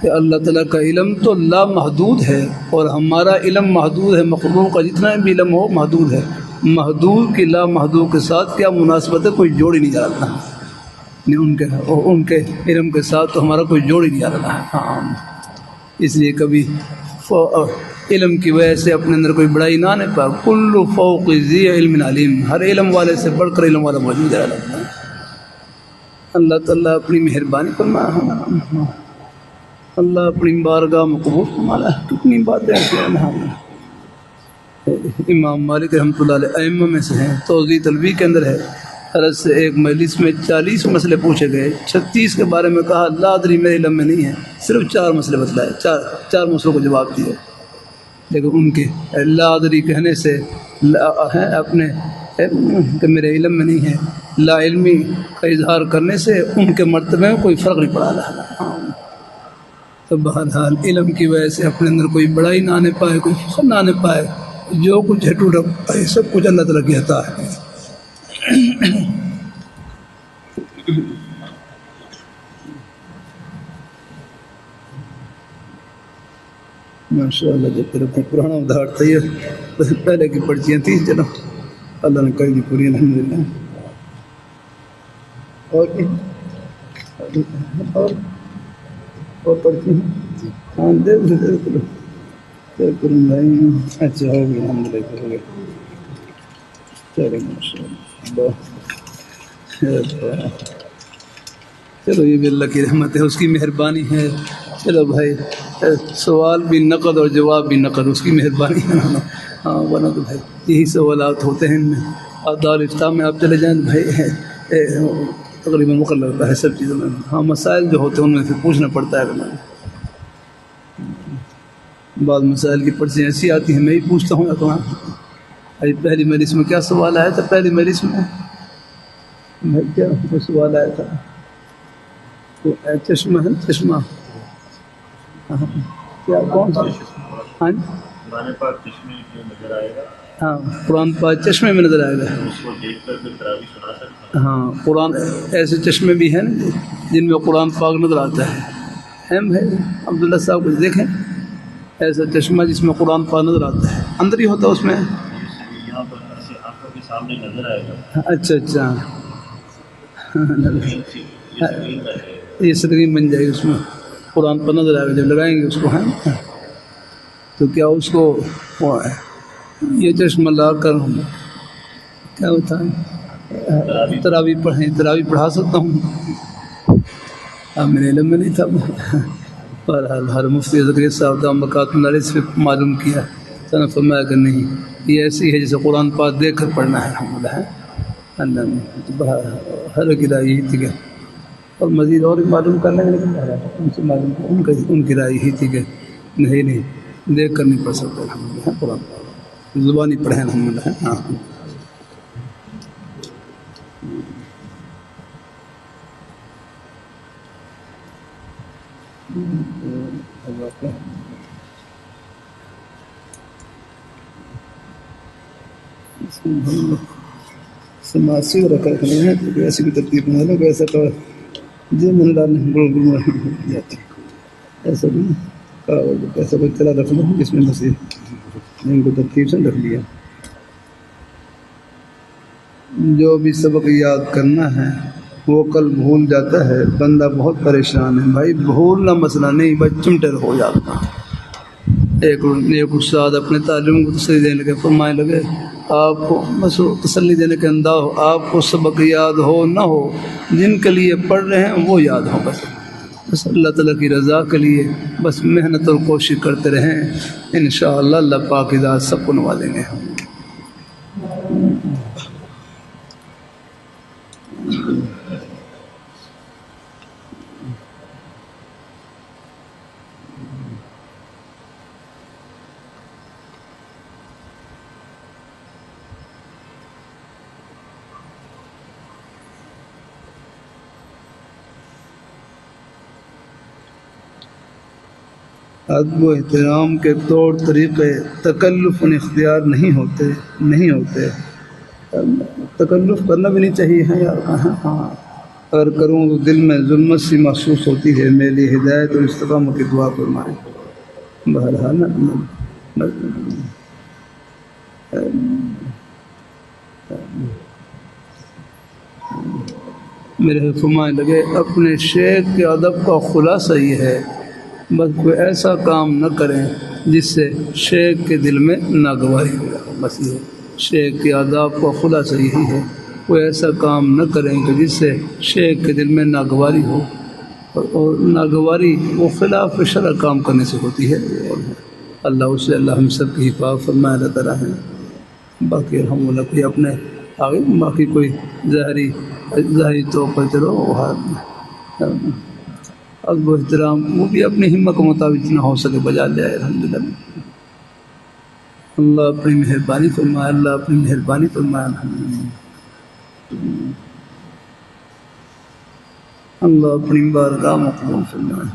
کہ اللہ تعالیٰ کا علم تو لامحدود ہے اور ہمارا علم محدود ہے، مخلوق کا جتنا بھی علم ہو محدود ہے۔ محدود کی لامحدود کے ساتھ کیا مناسبت ہے؟ کوئی جوڑ ہی نہیں جا رہا، ان کے علم کے ساتھ تو ہمارا کوئی جوڑ ہی نہیں جا رہا ہے۔ ہاں، اس لیے کبھی علم کی وجہ سے اپنے اندر کوئی بڑائی نہ آنے پا۔ کل فوق ذی علم علیم، ہر علم والے سے بڑھ کر علم والا موجود ہے۔ اللہ تعالیٰ اپنی مہربانی فرمایا، اللہ اپنی بارگاہ میں قبول فرمایا۔ کتنی باتیں امام مالک رحمۃ اللہ علیہ ائمہ میں سے ہیں، توضیح تلویح کے اندر ہے، حضرت سے ایک مجلس میں 40 مسئلے پوچھے گئے، 36 کے بارے میں کہا لا ادری میرے علم میں نہیں ہے، صرف 4 مسئلے بتلائے، 4 مسئلوں کو جواب دیے۔ لیکن ان کے لا ادری کہنے سے اپنے کہ میرے علم میں نہیں ہے، لا علمی کا اظہار کرنے سے ان کے مرتبے میں کوئی فرق نہیں پڑا رہا۔ تو بہرحال علم کی وجہ سے اپنے اندر کوئی بڑائی نہ آنے پائے، کوئی فخر نہ آنے پائے، جو کچھ ہے ٹوٹا پائے، سب کچھ اللہ تعالیٰ کی عطا ہے۔ ماشاء اللہ، جب پھر اپنا پرانا ادھار تھا، یہ پہلے کی پرچیاں تھیں، چلو اللہ نے کر دی پوری الحمدللہ۔ اور پڑھتی ہیں، ہاں کروں بھائی، اچھا ہو گیا الحمد للہ، ہو گیا، چلو ماشاء اللہ۔ چلو یہ بھی اللہ کی رحمت ہے، اس کی مہربانی ہے۔ چلو بھائی، سوال بھی نقد اور جواب بھی نقد، اس کی مہربانی ہے۔ ہاں ورنہ تو بھائی یہی سوالات ہوتے ہیں۔ دار افتاح میں آپ چلے جائیں بھائی، تقریباً وقت لگتا ہے سب چیزوں میں. ہاں مسائل جو ہوتے ہیں ان میں پھر پوچھنا پڑتا ہے. بعض مسائل کی پرچیاں ایسی آتی ہیں میں ہی پوچھتا ہوں. یا تو ابھی پہلی مجلس میں کیا سوال آیا تھا؟ پہلی مجلس میں کیا سوال آیا تھا؟ تو چشمہ ہے چشمہ. ہاں کیا کون سا؟ ہاں قرآن پاک چشمے میں نظر آئے گا. ہاں قرآن پاک چشمے میں نظر آئے گا. اس کو دیکھ کر پھر تراویح سنا سکتے ہیں. ہاں قرآن ایسے چشمے بھی ہیں نا جن میں قرآن پاک نظر آتا ہے. اہم ہے عبداللہ صاحب کو دیکھیں ایسا چشمہ جس میں قرآن پاک نظر آتا ہے اندر ہی ہوتا ہے اس میں. یہاں پر ایسے آنکھوں کے سامنے نظر آئے گا. اچھا اچھا اسکرین کا ہے. یہ سکرین بن جائے گی اس میں قرآن پر نظر آئے گا. جب لگائیں گے اس کو ہیں تو کیا اس کو یہ چشمہ لا کر کیا ہوتا ہے تراویح پڑھیں تراویح پڑھا سکتا ہوں. میرے علم میں نہیں تھا. بہرحال ہر مفتی زکریا صاحب دام مکات مدارس سے معلوم کیا تو نے فرمایا کہ نہیں یہ ایسی ہے جیسے قرآن پاک دیکھ کر پڑھنا ہے. الحمد للہ ہر کی رائے یہی تھی کہ اور مزید اور بھی معلوم کرنے میں لیکن ان سے معلوم ان کی رائے یہی تھی کہ نہیں دیکھ کر نہیں پڑھ سکتے. الحمد للہ قرآن پاک زبانی پڑھیں. الحمد للہ. ہاں سماسی رکھا ہے تو ایسی بھی ترتیب بنا لو کہ ایسا کہ جی میں نے ڈالنے گڑ جاتے ایسا بھی ایسا کوئی طرح رکھ لو جس میں بس ان کو ترتیب سے رکھ لیا. جو بھی سبق یاد کرنا ہے وہ کل بھول جاتا ہے بندہ بہت پریشان ہے. بھائی بھولنا مسئلہ نہیں بس چمٹر ہو جاتا. ایک استاد اپنے تعلیم کو تسلی دینے لگے فرمائے لگے آپ کو بس تسلی دینے کے انداز ہو آپ کو سبق یاد ہو نہ ہو جن کے لیے پڑھ رہے ہیں وہ یاد ہو بس اللہ تعالیٰ کی رضا کے لیے بس محنت اور کوشش کرتے رہیں. انشاءاللہ اللہ پاک کی ذات سب کو نوازیں گے. ادب و احترام کے طور طریقے تکلف اختیار نہیں ہوتے. تکلف کرنا بھی نہیں چاہیے ہے یار. ہاں اگر کروں تو دل میں ظلمت سی محسوس ہوتی ہے. میرے لیے ہدایت اور استقامت کی دعا فرمائیں. بہرحال میرے فرمائے لگے اپنے شیخ کے ادب کا خلاصہ یہ ہے بس کوئی ایسا کام نہ کریں جس سے شیخ کے دل میں ناگواری ہو جائے. بس یہ شیخ کے آداب کا خلاصہ یہی ہے کوئی ایسا کام نہ کریں کہ جس سے شیخ کے دل میں ناگواری ہو. اور ناگواری وہ خلاف شرع کام کرنے سے ہوتی ہے. اللہ اسے اللہ ہم سب کی حفاظت فرمائے اللہ تعالیٰ ہے. باقی الحمدللہ کوئی اپنے آگے باقی کوئی ظاہری طور پر چلو ادب و احترام وہ بھی اپنی ہمت کے مطابق نہ ہو سکے بجا جائے. الحمدللہ اللہ اپنی مہربانی فرمائے. اللہ اپنی مہربانی فرمائے. الحمدللہ اللہ اپنی بارگاہ مقبول فرمائے.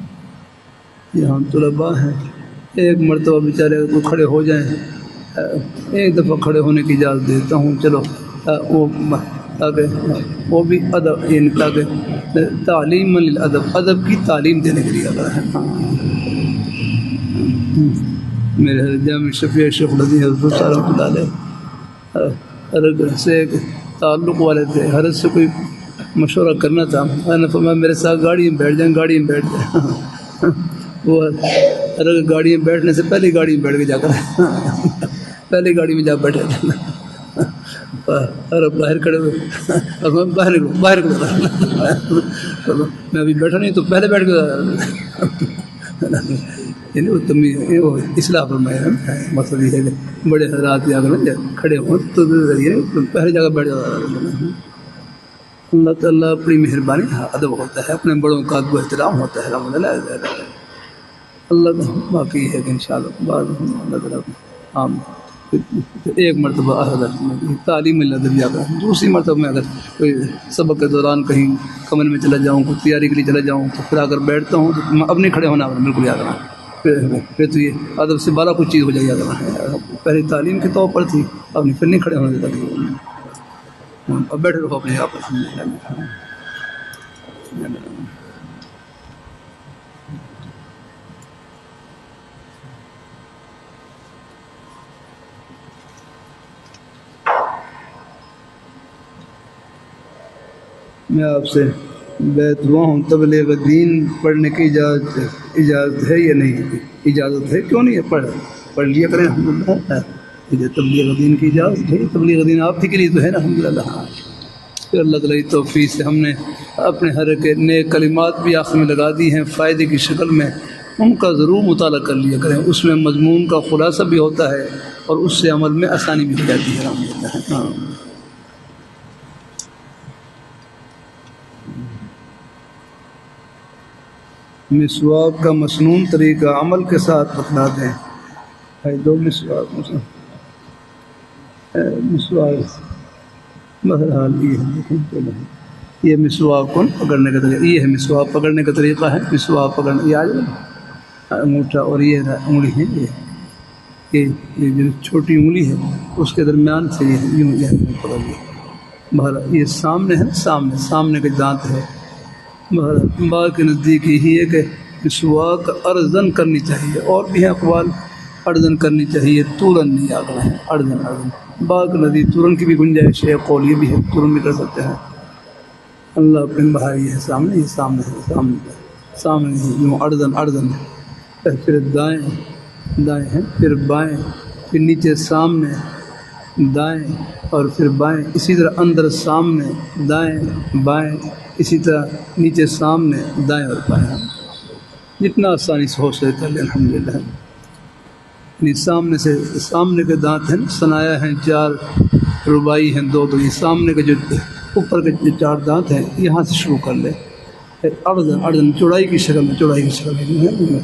یہاں طلباء ہیں ایک مرتبہ بیچارے کو کھڑے ہو جائیں ایک دفعہ کھڑے ہونے کی اجازت دیتا ہوں. چلو وہ تاکہ وہ بھی ادب یعنی تاکہ تعلیم للادب ادب کی تعلیم دینے کے لیے اگر ہے. میرے جامع شفیع شیخ العزیز حضرت صاحب رحمۃ اللہ علیہ حضرت سے ایک تعلق والے تھے. حضرت سے کوئی مشورہ کرنا تھا. میں نے فرمایا میرے ساتھ گاڑی میں بیٹھ جائیں. گاڑی میں بیٹھ جائیں. وہ حضرت گاڑی میں بیٹھنے سے پہلی گاڑی میں بیٹھ کے جا کر پہلی گاڑی میں جا بیٹھے اور باہر کھڑے ہوئے باہر میں ابھی بیٹھا نہیں تو پہلے بیٹھ کے یعنی وہ تمیز وہ اصلاح فرمایا. مقصد یہ ہے کہ بڑے حضرات جا کر کھڑے ہوں تو پہلے جگہ بیٹھ جاتا. اللہ تعالیٰ اپنی مہربانی ادب ہوتا ہے، اپنے بڑوں کا ادب و احترام ہوتا ہے. الحمد للہ. اللہ کا باقی ہے کہ انشاءاللہ بعد اللہ تعالیٰ عام ایک مرتبہ تعلیم اللہ درجہ کا، دوسری مرتبہ میں اگر کوئی سبق کے دوران کہیں کمرے میں چلا جاؤں، کوئی تیاری کے لیے چلا جاؤں تو پھر اگر بیٹھتا ہوں تو میں اپنے کھڑے ہونا بالکل یاد رہا. پھر تو یہ ادب سے بالا کچھ چیز ہو جائے. یاد رہا پہلے تعلیم کے طور پر تھی، اپنی پھر نہیں کھڑے ہونے دیتا. اب بیٹھے رہو اپنے آپ. میں آپ سے بیت ہوا ہوں، تبلیغ دین پڑھنے کی اجازت ہے یا نہیں؟ اجازت ہے، کیوں نہیں ہے؟ پڑھ لیا کریں. الحمدللہ تبلیغ دین کی اجازت ہے. تبلیغ دین آپ ہی کے لیے تو ہے نا. الحمدللہ. پھر اللہ تعالیٰ کی توفیق سے ہم نے اپنے ہر ایک نئے کلمات بھی آخر میں لگا دی ہیں فائدے کی شکل میں. ان کا ضرور مطالعہ کر لیا کریں، اس میں مضمون کا خلاصہ بھی ہوتا ہے اور اس سے عمل میں آسانی بھی ہو جاتی ہے. الحمدللہ. مسواک کا مسنون طریقہ عمل کے ساتھ بتلا دیں. دو مسواک بہرحال یہ مسواک کون پکڑنے کا طریقہ، یہ ہے مسواک پکڑنے کا طریقہ ہے. مسواک پکڑنے یہ انگوٹھا اور یہ انگلی ہے، یہ جو چھوٹی انگلی ہے اس کے درمیان سے یہ یوں پکڑ لیا. بہرحال یہ سامنے ہے، سامنے کے دانت ہے. بعض کے نزدیک یہی ہے کہ مسواک ارزن کرنی چاہیے، اور بھی ہیں اقوال ارزن کرنی چاہیے، تورن نہیں آگنا ہے. ارزن بعض کے نزدیک تورن کی بھی گنجائش ہے، قول یہ بھی ہے تورن بھی کر سکتے ہیں. اللہ اپنے بہاری ہے سامنے، یہ سامنے یوں ارزن. پھر دائیں ہیں، پھر بائیں، پھر نیچے سامنے دائیں اور پھر بائیں. اسی طرح اندر سامنے دائیں بائیں، اسی طرح نیچے سامنے دائیں اور بائیں. جتنا آسانی سے ہو سکے کر لیں. الحمدللہ. یعنی سامنے کے دانت ہیں، ثنایا ہیں 4، ربائی ہیں 2. تو یہ سامنے کے جو اوپر کے جو 4 دانت ہیں یہاں سے شروع کر لیں. ارزن چوڑائی کی شکل میں.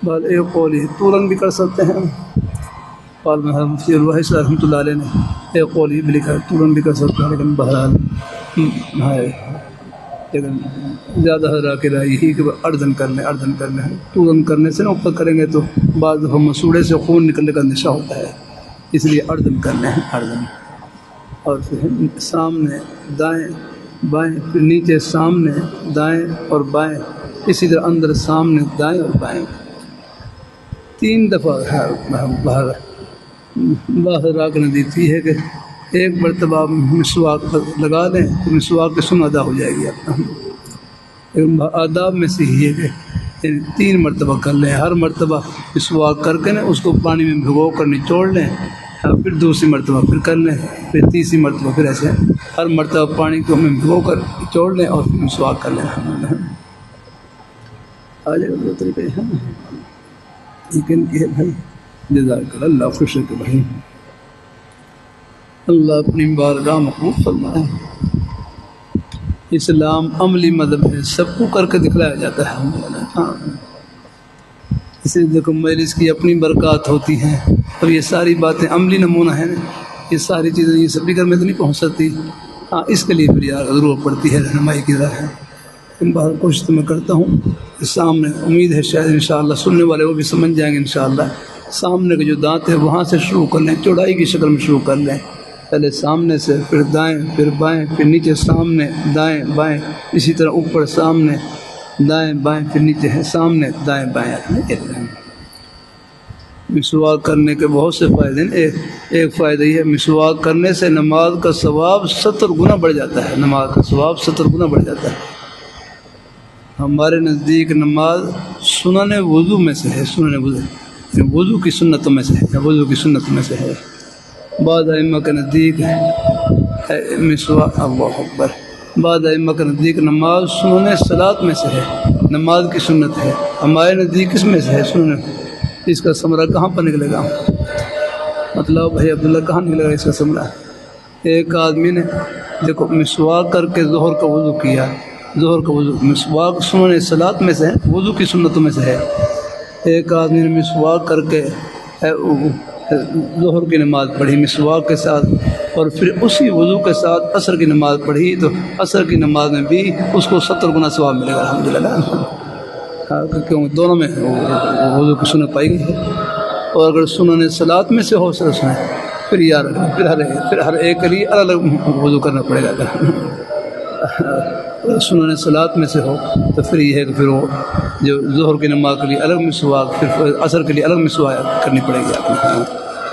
بعد ایک قول ہے تورن بھی کر سکتے ہیں. مفتی الوحید رحمۃ اللہ علیہ نے ایک قول یہ بھی لکھا ہے تورن بھی کر سکتے ہیں، لیکن بہرحال لیکن زیادہ رائے یہی کہ ارزن کر لیں. تورن کرنے سے نا اوپر کریں گے تو بعض دفعہ مسوڑے سے خون نکلنے کا اندیشہ ہوتا ہے، اس لیے ارزن کر لیں. اور پھر سامنے دائیں بائیں، پھر نیچے سامنے دائیں اور بائیں، اسی طرح اندر سامنے دائیں اور بائیں. 3 دفعہ باہر راک نے دیتی ہے کہ ایک مرتبہ مسواک لگا دیں تو مسواک کی سن ادا ہو جائے گی. آداب میں سے ہی ہے کہ 3 مرتبہ کر لیں. ہر مرتبہ مسواک کر کے نا اس کو پانی میں بھگو کر نچوڑ لیں، پھر دوسری مرتبہ پھر کر لیں، پھر تیسری مرتبہ پھر ایسے ہر مرتبہ پانی کو ہمیں بھگو کر نچوڑ لیں اور پھر مسواک کر لیں. آ جائے گا 2 طریقے ہیں لیکن یہ بھائی جزاک اللہ خوش ہے کہ بھائی اللہ اپنی بارگاہ مقبول فرمائے. اسلام عملی مذہب ہے، سب کو کر کے دکھلایا جاتا ہے. اسی دیکھو مجلس کی اپنی برکات ہوتی ہیں، اور یہ ساری باتیں عملی نمونہ ہیں. یہ ساری چیزیں یہ سب بھی گھر میں تو نہیں پہنچ سکتی. اس کے لیے پھر یار ضرورت پڑتی ہے رہنمائی کی ذرا ہے. باہر کوشش تو میں کرتا ہوں. سامنے امید ہے شاید انشاءاللہ سننے والے وہ بھی سمجھ جائیں گے انشاءاللہ. سامنے کے جو دانت ہے وہاں سے شروع کر لیں، چوڑائی کی شکل میں شروع کر لیں. پہلے سامنے سے، پھر دائیں، پھر بائیں، پھر نیچے سامنے دائیں بائیں، اسی طرح اوپر سامنے دائیں بائیں، پھر نیچے ہے سامنے دائیں بائیں. مسواک کرنے کے بہت سے فائدے ہیں. ایک فائدہ یہ ہے مسواک کرنے سے نماز کا ثواب 70 گنا بڑھ جاتا ہے. نماز کا ثواب 70 گنا بڑھ جاتا ہے. ہمارے نزدیک نماز سنن وضو میں سے ہے. وضو کی سنتوں میں سے ہے. بعض ائمہ کے نزدیک مسواک اللہ اکبر، بعض ائمہ کے نزدیک نماز سنن صلاۃ میں سے ہے، نماز کی سنت ہے. ہمارے نزدیک اس میں سے ہے سنن. اس کا ثمرہ کہاں پر نکلے گا؟ مطلب بھائی عبداللہ کہاں نکلے گا اس کا ثمرہ؟ ایک آدمی نے دیکھو مسواک کر کے ظہر کا وضو کیا، ظہر کا وضو، مسواک سنن صلاۃ میں سے ہے، وضو کی سنتوں میں سے ہے۔ ایک آدمی نے مسواک کر کے ظہر کی نماز پڑھی مسواک کے ساتھ، اور پھر اسی وضو کے ساتھ عصر کی نماز پڑھی، تو عصر کی نماز میں بھی اس کو 70 گنا ثواب ملے گا الحمدللہ، کیوں دونوں میں وضو کی سنت پائی گئی ہے۔ اور اگر سنن صلاۃ میں سے ہو سکے پھر ہر ایک کے لیے الگ الگ وضو کرنا پڑے گا۔ سنن صلاۃ میں سے ہو تو پھر یہ ہے کہ پھر وہ جو ظہر کی نماز کے لیے الگ مسواک، پھر عصر کے لیے الگ مسواک کرنی پڑے گی آپ کو۔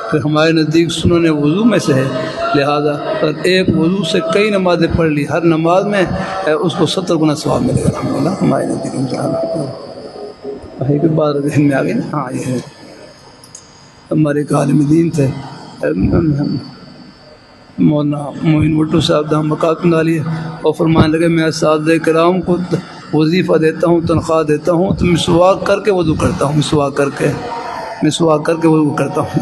پھر ہمارے نزدیک سنن وضو میں سے ہے، لہذا اگر ایک وضو سے کئی نمازیں پڑھ لی، ہر نماز میں اس کو 70 گنا ثواب ملے گا الحمدللہ ہمارے نزدیک انشاءاللہ۔ وہی کوئی بات ذہن میں آ گئی نا؟ ہاں یہ ہے، ہمارے ایک عالم دین تھے مولانا معین بھٹو صاحب دام بقات عالیہ، اور فرمانے لگے میں اساتذہ کرام کو وظیفہ دیتا ہوں، تنخواہ دیتا ہوں، تو مسواک کر کے وضو کرتا ہوں، مسواک کر کے وضو کرتا ہوں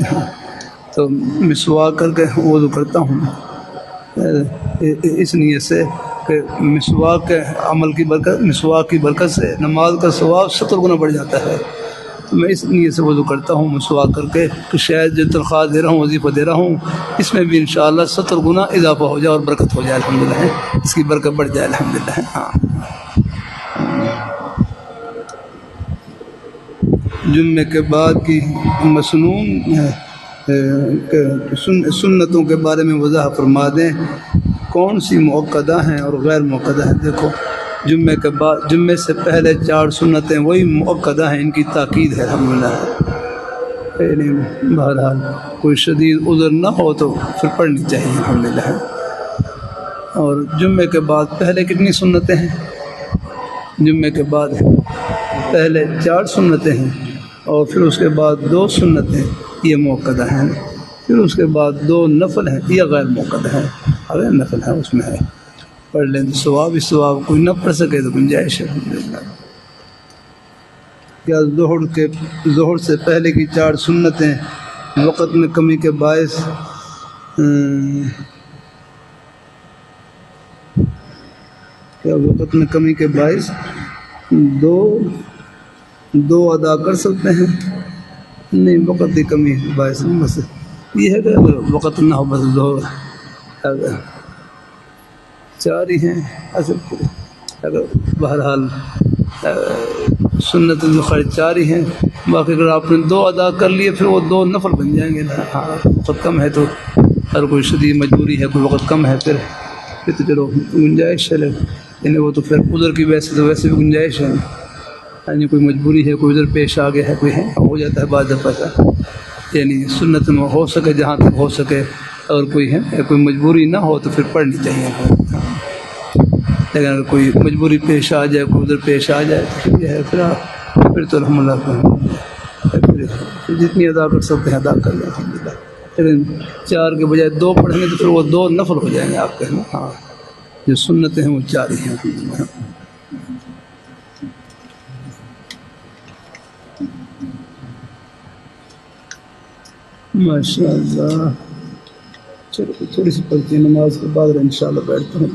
تو مسواک کر کے وضو کرتا ہوں اس نیت سے کہ مسواک کے عمل کی برکت، مسواک کی برکت سے نماز کا ثواب 70 گنا بڑھ جاتا ہے۔ تو میں اس نیت سے وضو کرتا ہوں مسواک کر کے کہ شاید جو تنخواہ دے رہا ہوں، وظیفہ دے رہا ہوں، اس میں بھی انشاءاللہ 70 گنا اضافہ ہو جائے اور برکت ہو جائے الحمدللہ، اس کی برکت بڑھ جائے الحمدللہ۔ ہاں، جمعے کے بعد کی مسنون سنتوں کے بارے میں وضاحت فرما دیں، کون سی مؤکدہ ہیں اور غیر مؤکدہ ہیں؟ دیکھو جمعے کے بعد، جمعے سے پہلے 4 سنتیں وہی مؤکدہ ہیں، ان کی تاکید ہے الحمدللہ۔ بہرحال کوئی شدید عذر نہ ہو تو پھر پڑھنی چاہیے الحمدللہ۔ اور جمعے کے بعد پہلے کتنی سنتیں ہیں؟ جمعے کے بعد پہلے 4 سنتیں ہیں، اور پھر اس کے بعد 2 سنتیں یہ مؤکدہ ہیں، پھر اس کے بعد 2 نفل ہیں، یہ غیر مؤکدہ ہیں۔ اگر نفل ہیں اس میں ہے پڑھ لیں تو ثواب، اس ثواب کوئی نہ پڑھ سکے تو گنجائش ہے الحمدللہ۔ کیا ظہر سے پہلے کی 4 سنتیں وقت میں کمی کے باعث کیا وقت میں کمی کے باعث دو ادا کر سکتے ہیں؟ نہیں، وقت کی کمی باعث نہیں، بس یہ ہے کہ اگر وقت نہ ہو بس ظہر 4 ہی ہیں اگر بہرحال سنت الخیر 4 ہی ہیں، باقی اگر آپ نے 2 ادا کر لیے پھر وہ 2 نفل بن جائیں گے نا۔ ہاں، وقت کم ہے تو اگر کوئی شدید مجبوری ہے، کوئی وقت کم ہے پھر تو چلو گنجائش ہے، یعنی وہ تو پھر عذر کی ویسے تو ویسے بھی گنجائش ہے، یعنی کوئی مجبوری ہے، کوئی عذر پیش آ گیا ہے، کوئی ہے، ہو جاتا ہے بعض دفعہ ایسا، یعنی سنت میں ہو سکے جہاں تک ہو سکے، اگر کوئی مجبوری نہ ہو تو پھر پڑھنی چاہیے، لیکن اگر کوئی مجبوری پیش آ جائے، کوئی عذر پیش آ جائے تو یہ ہے پھر تو الحمدللہ پھر جتنی ادا کر سکتے ہیں ادا کر لیں الحمدللہ، لیکن 4 کے بجائے 2 پڑھیں گے تو پھر وہ 2 نفل ہو جائیں گے آپ کے۔ ہاں، جو سنتیں ہیں وہ 4 ہی ہیں الحمدللہ۔ ماشاء اللہ، چلو تھوڑی سی پڑھتی ہے نماز کے بعد انشاءاللہ بیٹھتا ہوں۔